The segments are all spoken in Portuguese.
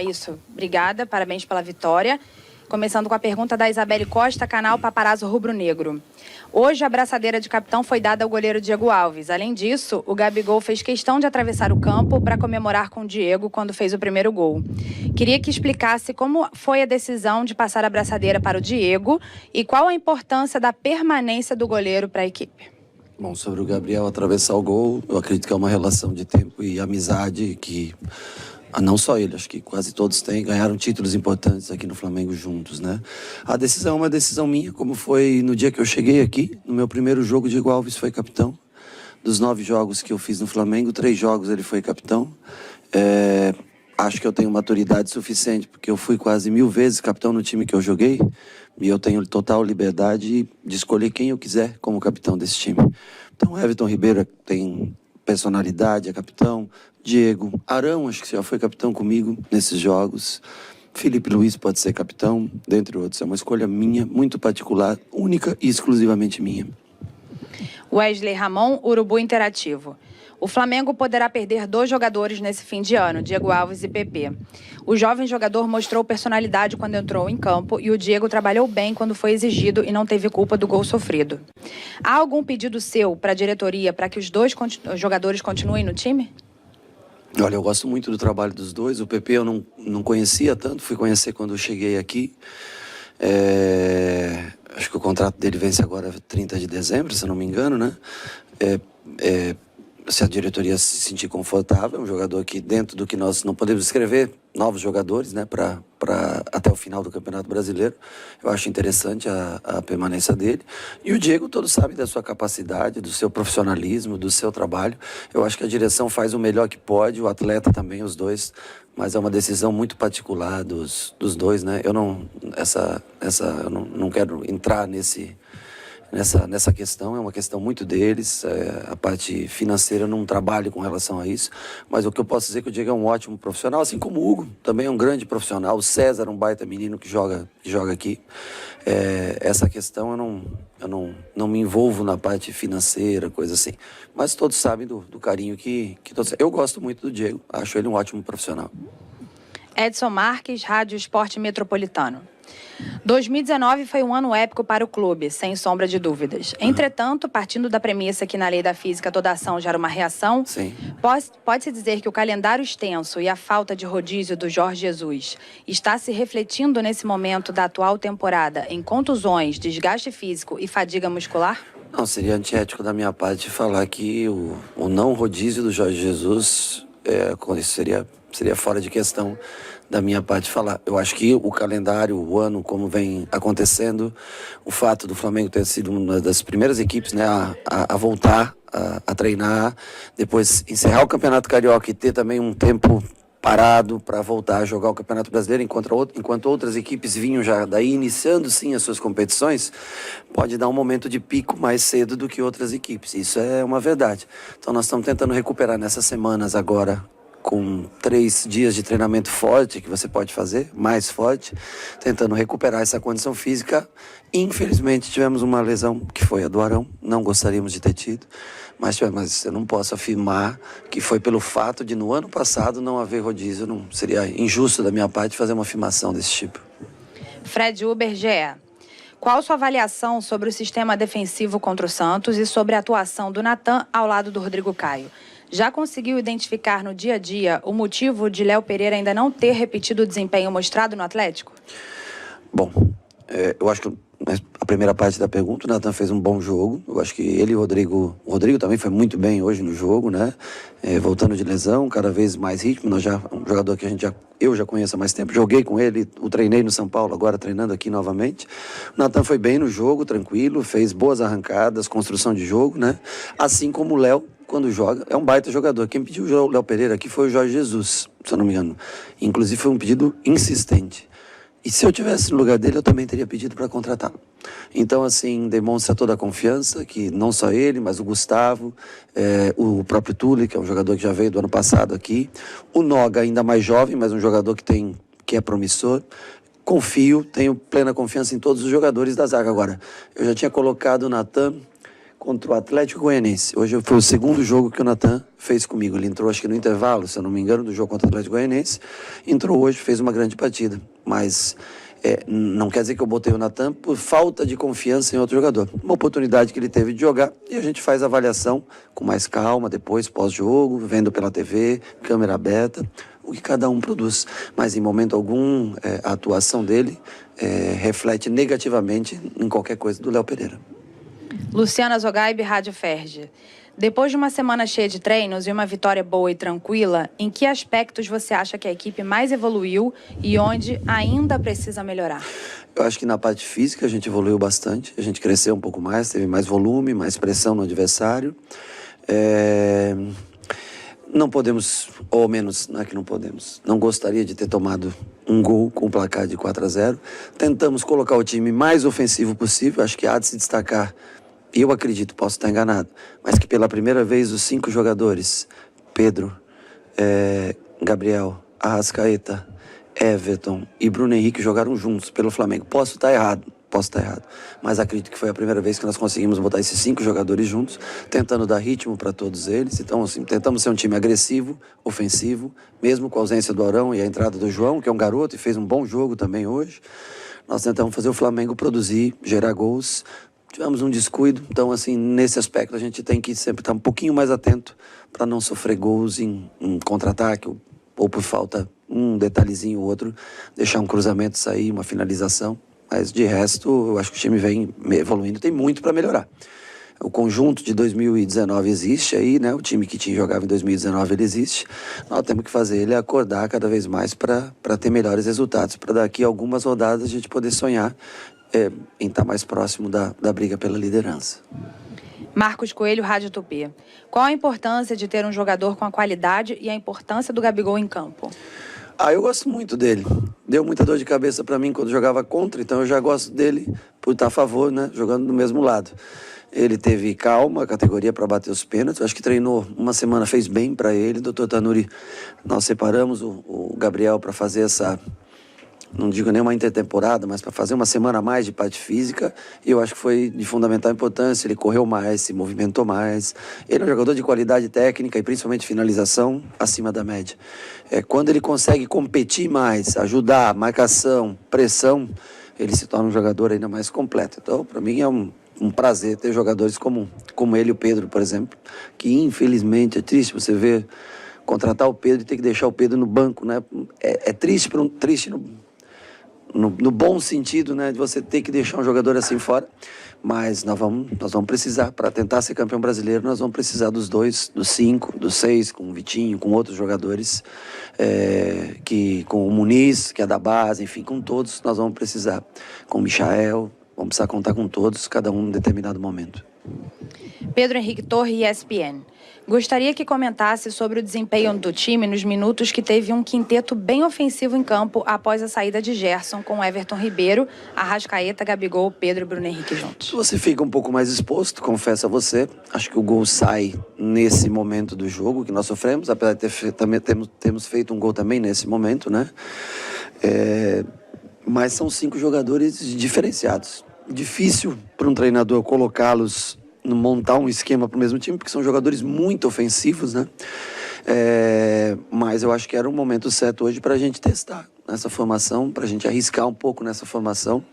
Isso. Obrigada, parabéns pela vitória. Começando com a pergunta da Isabelle Costa, canal Paparazzo Rubro Negro. Hoje, a abraçadeira de capitão foi dada ao goleiro Diego Alves. Além disso, o Gabigol fez questão de atravessar o campo para comemorar com o Diego quando fez o primeiro gol. Queria que explicasse como foi a decisão de passar a abraçadeira para o Diego e qual a importância da permanência do goleiro para a equipe. Bom, sobre o Gabriel atravessar o gol, eu acredito que é uma relação de tempo e amizade que... Não só ele, acho que quase todos ganharam títulos importantes aqui no Flamengo juntos, né? A decisão é uma decisão minha, como foi no dia que eu cheguei aqui, no meu primeiro jogo, o Diego Alves foi capitão. Dos 9 jogos que eu fiz no Flamengo, 3 jogos ele foi capitão. Acho que eu tenho maturidade suficiente, porque eu fui quase 1000 vezes capitão no time que eu joguei, e eu tenho total liberdade de escolher quem eu quiser como capitão desse time. Então, Everton Ribeiro tem personalidade, é capitão. Diego, Arão, acho que já foi capitão comigo nesses jogos. Felipe Luiz pode ser capitão, dentre outros. É uma escolha minha, muito particular, única e exclusivamente minha. Wesley Ramon, Urubu Interativo. O Flamengo poderá perder 2 jogadores nesse fim de ano, Diego Alves e PP. O jovem jogador mostrou personalidade quando entrou em campo e o Diego trabalhou bem quando foi exigido e não teve culpa do gol sofrido. Há algum pedido seu para a diretoria para que os 2 jogadores continuem no time? Olha, eu gosto muito do trabalho dos 2. O PP eu não conhecia tanto, fui conhecer quando eu cheguei aqui. Acho que o contrato dele vence agora 30 de dezembro, se eu não me engano, né? Se a diretoria se sentir confortável, é um jogador que dentro do que nós não podemos escrever, novos jogadores, né, até o final do Campeonato Brasileiro. Eu acho interessante a permanência dele. E o Diego, todos sabem da sua capacidade, do seu profissionalismo, do seu trabalho. Eu acho que a direção faz o melhor que pode, o atleta também, os 2, mas é uma decisão muito particular dos 2, né? Eu não quero entrar nessa questão, é uma questão muito deles, a parte financeira eu não trabalho com relação a isso, mas o que eu posso dizer é que o Diego é um ótimo profissional, assim como o Hugo, também é um grande profissional, o César é um baita menino que joga aqui. Essa questão eu não me envolvo na parte financeira, coisa assim, mas todos sabem do carinho que todos... Eu gosto muito do Diego, acho ele um ótimo profissional. Edson Marques, Rádio Esporte Metropolitano. 2019 foi um ano épico para o clube, sem sombra de dúvidas. Entretanto, partindo da premissa que na lei da física toda ação gera uma reação, pode-se dizer que o calendário extenso e a falta de rodízio do Jorge Jesus está se refletindo nesse momento da atual temporada em contusões, desgaste físico e fadiga muscular? Não, seria antiético da minha parte falar que o não rodízio do Jorge Jesus seria fora de questão da minha parte falar. Eu acho que o calendário, o ano, como vem acontecendo, o fato do Flamengo ter sido uma das primeiras equipes, né, a voltar a treinar, depois encerrar o Campeonato Carioca e ter também um tempo parado para voltar a jogar o Campeonato Brasileiro, enquanto outras equipes vinham já daí iniciando sim as suas competições, pode dar um momento de pico mais cedo do que outras equipes. Isso é uma verdade. Então nós estamos tentando recuperar nessas semanas agora, com 3 dias de treinamento forte que você pode fazer, mais forte, tentando recuperar essa condição física. Infelizmente tivemos uma lesão que foi a do Arão, não gostaríamos de ter tido, mas eu não posso afirmar que foi pelo fato de no ano passado não haver rodízio. Não seria injusto da minha parte fazer uma afirmação desse tipo. Fred Uber, GE. Qual sua avaliação sobre o sistema defensivo contra o Santos e sobre a atuação do Natan ao lado do Rodrigo Caio? Já conseguiu identificar no dia a dia o motivo de Léo Pereira ainda não ter repetido o desempenho mostrado no Atlético? Bom, eu acho que a primeira parte da pergunta, o Natan fez um bom jogo. Eu acho que ele e o Rodrigo também foi muito bem hoje no jogo, né? Voltando de lesão, cada vez mais ritmo. Um jogador que eu já conheço há mais tempo, joguei com ele, o treinei no São Paulo, agora treinando aqui novamente. O Natan foi bem no jogo, tranquilo, fez boas arrancadas, construção de jogo, né? Assim como o Léo, quando joga, é um baita jogador. Quem pediu o Léo Pereira aqui foi o Jorge Jesus, se eu não me engano. Inclusive foi um pedido insistente. E se eu tivesse no lugar dele, eu também teria pedido para contratá-lo. Então, assim, demonstra toda a confiança, que não só ele, mas o Gustavo, o próprio Tule, que é um jogador que já veio do ano passado aqui. O Noga, ainda mais jovem, mas um jogador que é promissor. Confio, tenho plena confiança em todos os jogadores da zaga. Agora, eu já tinha colocado o Natan contra o Atlético Goianiense. Hoje foi o segundo jogo que o Natan fez comigo. Ele entrou, acho que no intervalo, se eu não me engano, do jogo contra o Atlético Goianiense. Entrou hoje, fez uma grande partida. Mas não quer dizer que eu botei o Natan por falta de confiança em outro jogador. Uma oportunidade que ele teve de jogar e a gente faz a avaliação com mais calma, depois, pós-jogo, vendo pela TV, câmera aberta, o que cada um produz. Mas em momento algum, a atuação dele reflete negativamente em qualquer coisa do Léo Pereira. Luciana Zogaib, Rádio Ferge. Depois de uma semana cheia de treinos e uma vitória boa e tranquila, em que aspectos você acha que a equipe mais evoluiu e onde ainda precisa melhorar? Eu acho que na parte física a gente evoluiu bastante, a gente cresceu um pouco mais, teve mais volume, mais pressão no adversário. Não podemos, ou menos, não é que não podemos, não gostaria de ter tomado um gol com o placar de 4-0. Tentamos colocar o time mais ofensivo possível, acho que há de se destacar. Eu acredito, posso estar enganado, mas que pela primeira vez os 5 jogadores, Pedro, Gabriel, Arrascaeta, Everton e Bruno Henrique jogaram juntos pelo Flamengo. Posso estar errado, mas acredito que foi a primeira vez que nós conseguimos botar esses 5 jogadores juntos, tentando dar ritmo para todos eles. Então, assim, tentamos ser um time agressivo, ofensivo, mesmo com a ausência do Arão e a entrada do João, que é um garoto e fez um bom jogo também hoje. Nós tentamos fazer o Flamengo produzir, gerar gols. Tivemos um descuido, então assim, nesse aspecto a gente tem que sempre estar um pouquinho mais atento para não sofrer gols em contra-ataque ou por falta um detalhezinho ou outro, deixar um cruzamento sair, uma finalização, mas de resto eu acho que o time vem evoluindo, tem muito para melhorar. O conjunto de 2019 existe aí, né? O time que jogava em 2019 ele existe. Nós temos que fazer ele acordar cada vez mais para ter melhores resultados, para daqui a algumas rodadas a gente poder sonhar em estar mais próximo da briga pela liderança. Marcos Coelho, Rádio Tupi. Qual a importância de ter um jogador com a qualidade e a importância do Gabigol em campo? Eu gosto muito dele. Deu muita dor de cabeça para mim quando jogava contra, então eu já gosto dele por estar a favor, né? Jogando do mesmo lado. Ele teve calma, categoria para bater os pênaltis. Acho que treinou uma semana, fez bem para ele. Doutor Tanuri, nós separamos o Gabriel para fazer essa... não digo nem uma intertemporada, mas para fazer uma semana a mais de parte física, e eu acho que foi de fundamental importância. Ele correu mais, se movimentou mais. Ele é um jogador de qualidade técnica e principalmente finalização acima da média. Quando ele consegue competir mais, ajudar, marcação, pressão, ele se torna um jogador ainda mais completo. Então, para mim é um prazer ter jogadores como ele e o Pedro, por exemplo, que infelizmente é triste você ver contratar o Pedro e ter que deixar o Pedro no banco, né? É triste, triste no bom sentido, né, de você ter que deixar um jogador assim fora, mas nós vamos precisar, para tentar ser campeão brasileiro, nós vamos precisar dos 2, dos 5, dos 6, com o Vitinho, com outros jogadores, com o Muniz, que é da base, enfim, com todos nós vamos precisar, com o Michael, vamos precisar contar com todos, cada um em determinado momento. Pedro Henrique Torre, ESPN. Gostaria que comentasse sobre o desempenho do time nos minutos que teve um quinteto bem ofensivo em campo após a saída de Gerson, com Everton Ribeiro, Arrascaeta, Gabigol, Pedro e Bruno Henrique juntos. Você fica um pouco mais exposto, confesso a você. Acho que o gol sai nesse momento do jogo que nós sofremos, apesar de também temos feito um gol também nesse momento, né? Mas são 5 jogadores diferenciados. Difícil para um treinador colocá-los, montar um esquema para o mesmo time, porque são jogadores muito ofensivos, né? Mas eu acho que era um momento certo hoje para a gente testar nessa formação, para a gente arriscar um pouco nessa formação,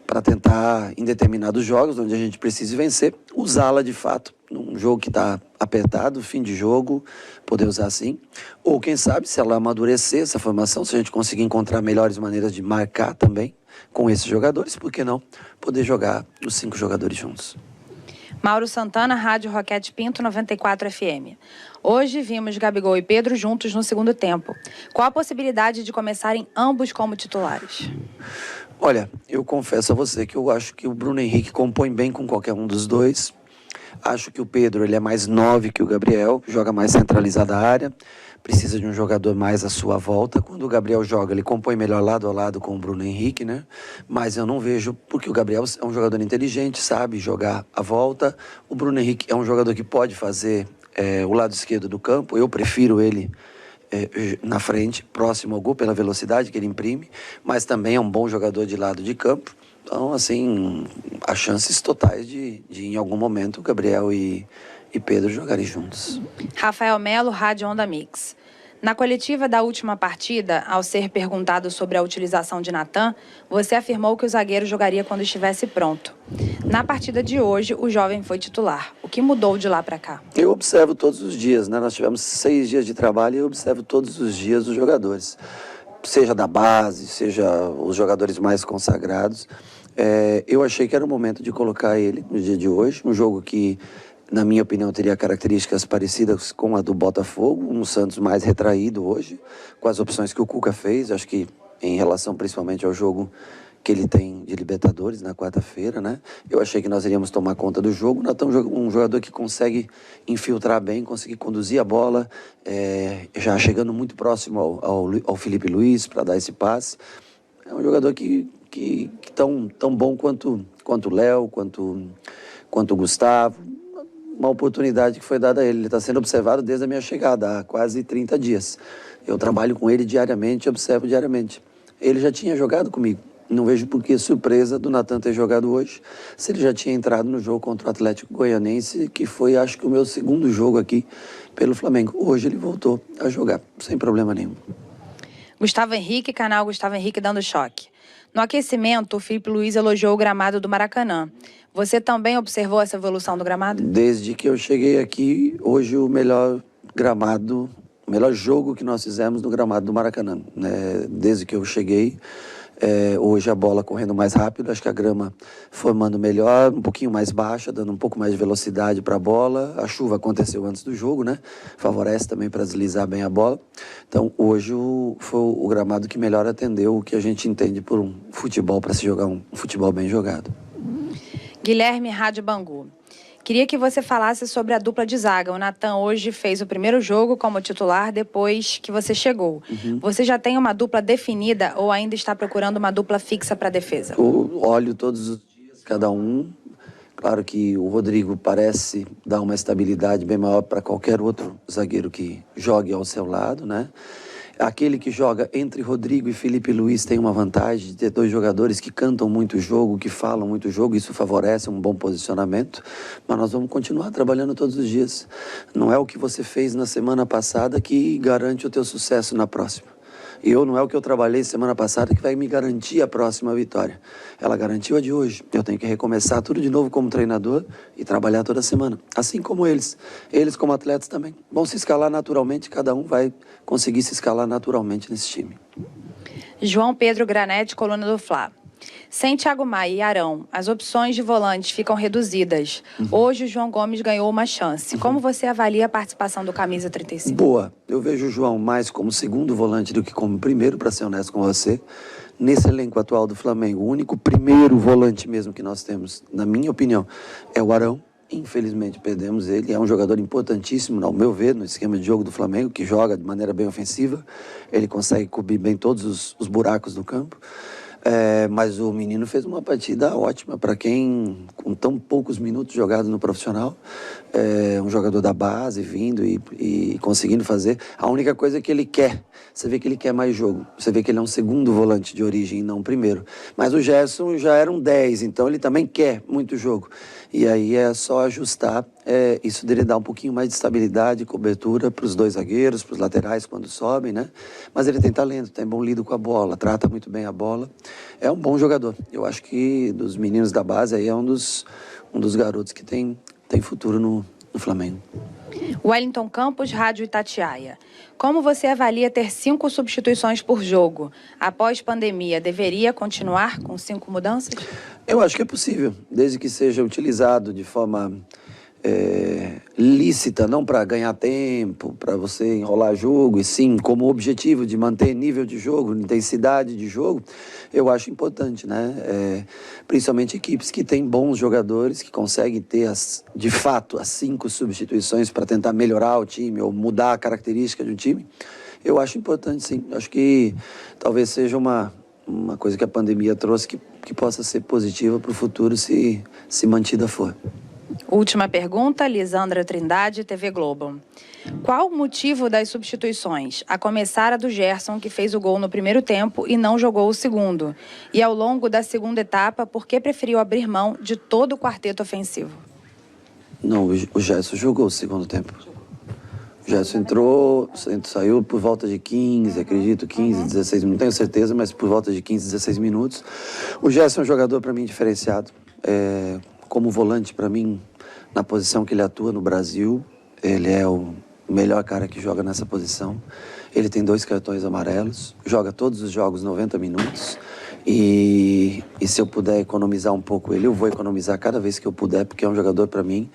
para tentar, em determinados jogos, onde a gente precise vencer, usá-la de fato, num jogo que está apertado, fim de jogo, poder usar assim. Ou quem sabe, se ela amadurecer essa formação, se a gente conseguir encontrar melhores maneiras de marcar também com esses jogadores, por que não poder jogar os 5 jogadores juntos? Mauro Santana, Rádio Roquete Pinto, 94 FM. Hoje vimos Gabigol e Pedro juntos no segundo tempo. Qual a possibilidade de começarem ambos como titulares? Olha, eu confesso a você que eu acho que o Bruno Henrique compõe bem com qualquer um dos dois. Acho que o Pedro ele é mais 9 que o Gabriel, joga mais centralizado a área, precisa de um jogador mais à sua volta. Quando o Gabriel joga, ele compõe melhor lado a lado com o Bruno Henrique, né? Mas eu não vejo, porque o Gabriel é um jogador inteligente, sabe jogar a volta. O Bruno Henrique é um jogador que pode fazer o lado esquerdo do campo. Eu prefiro ele na frente, próximo ao gol, pela velocidade que ele imprime, mas também é um bom jogador de lado de campo. Então, assim, há chances totais de em algum momento, Gabriel e Pedro jogarem juntos. Rafael Melo, Rádio Onda Mix. Na coletiva da última partida, ao ser perguntado sobre a utilização de Natan, você afirmou que o zagueiro jogaria quando estivesse pronto. Na partida de hoje, o jovem foi titular. O que mudou de lá para cá? Eu observo todos os dias, né? Nós tivemos 6 dias de trabalho e eu observo todos os dias os jogadores. Seja da base, seja os jogadores mais consagrados. Eu achei que era o momento de colocar ele no dia de hoje, um jogo que, na minha opinião, teria características parecidas com a do Botafogo, um Santos mais retraído hoje, com as opções que o Cuca fez, acho que em relação principalmente ao jogo que ele tem de Libertadores na quarta-feira, né? Eu achei que nós iríamos tomar conta do jogo. Natan é um jogador que consegue infiltrar bem, conseguir conduzir a bola, já chegando muito próximo ao Felipe Luiz para dar esse passe. É um jogador que tão bom quanto o Léo, quanto o Gustavo. Uma oportunidade que foi dada a ele. Ele está sendo observado desde a minha chegada, há quase 30 dias. Eu trabalho com ele diariamente, observo diariamente. Ele já tinha jogado comigo. Não vejo por que surpresa do Natan ter jogado hoje, se ele já tinha entrado no jogo contra o Atlético Goianense, que foi, acho que, o meu segundo jogo aqui pelo Flamengo. Hoje ele voltou a jogar, sem problema nenhum. Gustavo Henrique, canal Gustavo Henrique dando choque. No aquecimento, o Felipe Luiz elogiou o gramado do Maracanã. Você também observou essa evolução do gramado? Desde que eu cheguei aqui, hoje o melhor gramado, o melhor jogo que nós fizemos no gramado do Maracanã, né? Desde que eu cheguei, hoje a bola correndo mais rápido, acho que a grama formando melhor, um pouquinho mais baixa, dando um pouco mais de velocidade para a bola. A chuva aconteceu antes do jogo, né? Favorece também para deslizar bem a bola. Então, hoje foi o gramado que melhor atendeu o que a gente entende por um futebol, para se jogar um futebol bem jogado. Guilherme, Rádio Bangu. Queria que você falasse sobre a dupla de zaga. O Natan hoje fez o primeiro jogo como titular depois que você chegou. Você já tem uma dupla definida ou ainda está procurando uma dupla fixa para a defesa? Eu olho todos os dias, cada um. Claro que o Rodrigo parece dar uma estabilidade bem maior para qualquer outro zagueiro que jogue ao seu lado, né? Aquele que joga entre Rodrigo e Felipe Luiz tem uma vantagem de ter 2 jogadores que cantam muito o jogo, que falam muito o jogo, isso favorece um bom posicionamento, mas nós vamos continuar trabalhando todos os dias. Não é o que você fez na semana passada que garante o teu sucesso na próxima. Não é o que eu trabalhei semana passada que vai me garantir a próxima vitória. Ela garantiu a de hoje. Eu tenho que recomeçar tudo de novo como treinador e trabalhar toda semana. Assim como eles. Eles como atletas também. Vão se escalar naturalmente, cada um vai conseguir se escalar naturalmente nesse time. João Pedro Granete, coluna do Fla. Sem Thiago Maia e Arão, as opções de volantes ficam reduzidas. Hoje o João Gomes ganhou uma chance. Como você avalia a participação do camisa 35? Boa. Eu vejo o João mais como segundo volante do que como primeiro, para ser honesto com você. Nesse elenco atual do Flamengo, o único primeiro volante mesmo que nós temos, na minha opinião, é o Arão. Infelizmente perdemos ele. É um jogador importantíssimo, ao meu ver, no esquema de jogo do Flamengo, que joga de maneira bem ofensiva. Ele consegue cobrir bem todos os buracos do campo. Mas o menino fez uma partida ótima para quem, com tão poucos minutos jogados no profissional, um jogador da base vindo e conseguindo fazer. A única coisa que ele quer, você vê que ele quer mais jogo, você vê que ele é um segundo volante de origem e não um primeiro. Mas o Gerson já era um 10, então ele também quer muito jogo. E aí é só ajustar, isso dele dar um pouquinho mais de estabilidade, cobertura para os 2 zagueiros, para os laterais quando sobem, né? Mas ele tem talento, tem bom lido com a bola, trata muito bem a bola. É um bom jogador. Eu acho que dos meninos da base aí é um dos garotos que tem futuro no Flamengo. Wellington Campos, Rádio Itatiaia. Como você avalia ter 5 substituições por jogo? Após pandemia, deveria continuar com 5 mudanças? Eu acho que é possível, desde que seja utilizado de forma lícita, não para ganhar tempo, para você enrolar jogo, e sim como objetivo de manter nível de jogo, intensidade de jogo. Eu acho importante, né? Principalmente equipes que têm bons jogadores, que conseguem ter, de fato, as 5 substituições para tentar melhorar o time ou mudar a característica de um time. Eu acho importante, sim. Acho que talvez seja uma coisa que a pandemia trouxe que possa ser positiva para o futuro se mantida for. Última pergunta, Lisandra Trindade, TV Globo. Qual o motivo das substituições? A começar a do Gerson, que fez o gol no primeiro tempo e não jogou o segundo. E ao longo da segunda etapa, por que preferiu abrir mão de todo o quarteto ofensivo? Não, o Gerson jogou o segundo tempo. O Gerson entrou, saiu por volta de 15, acredito, 15, 16 minutos, não tenho certeza, mas por volta de 15, 16 minutos. O Gerson é um jogador, para mim, diferenciado. Como volante, para mim, na posição que ele atua no Brasil, ele é o melhor cara que joga nessa posição. Ele tem 2 cartões amarelos, joga todos os jogos 90 minutos. E se eu puder economizar um pouco ele, eu vou economizar cada vez que eu puder, porque é um jogador, para mim,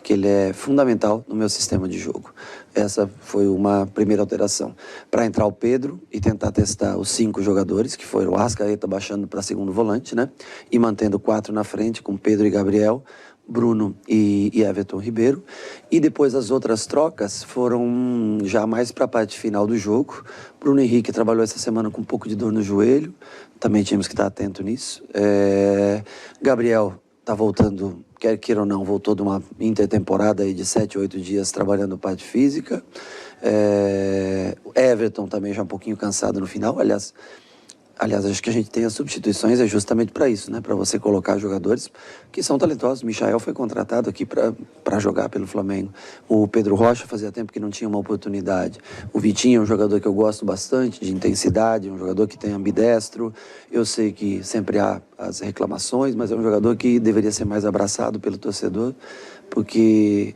que ele é fundamental no meu sistema de jogo. Essa foi uma primeira alteração. Para entrar o Pedro e tentar testar os 5 jogadores, que foram o Arrascaeta baixando para segundo volante, né? E mantendo 4 na frente, com Pedro e Gabriel, Bruno e Everton Ribeiro. E depois as outras trocas foram já mais para a parte final do jogo. Bruno Henrique trabalhou essa semana com um pouco de dor no joelho, também tínhamos que estar atento nisso. Gabriel está voltando, quer queira ou não, voltou de uma intertemporada aí de 7, 8 dias trabalhando parte física. Everton também já um pouquinho cansado no final, aliás, acho que a gente tem as substituições justamente para isso, né? Para você colocar jogadores que são talentosos. O Michael foi contratado aqui para jogar pelo Flamengo. O Pedro Rocha fazia tempo que não tinha uma oportunidade. O Vitinho é um jogador que eu gosto bastante, de intensidade, um jogador que tem ambidestro. Eu sei que sempre há as reclamações, mas é um jogador que deveria ser mais abraçado pelo torcedor, porque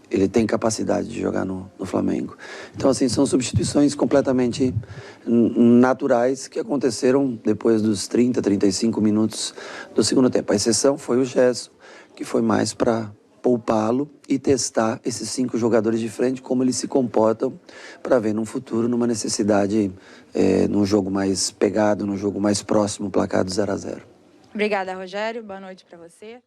ele tem capacidade de jogar no Flamengo. Então, assim, são substituições completamente naturais que aconteceram depois dos 30, 35 minutos do segundo tempo. A exceção foi o Gerson, que foi mais para poupá-lo e testar esses 5 jogadores de frente, como eles se comportam, para ver no futuro, numa necessidade, num jogo mais pegado, num jogo mais próximo, placar do 0-0. Obrigada, Rogério. Boa noite para você.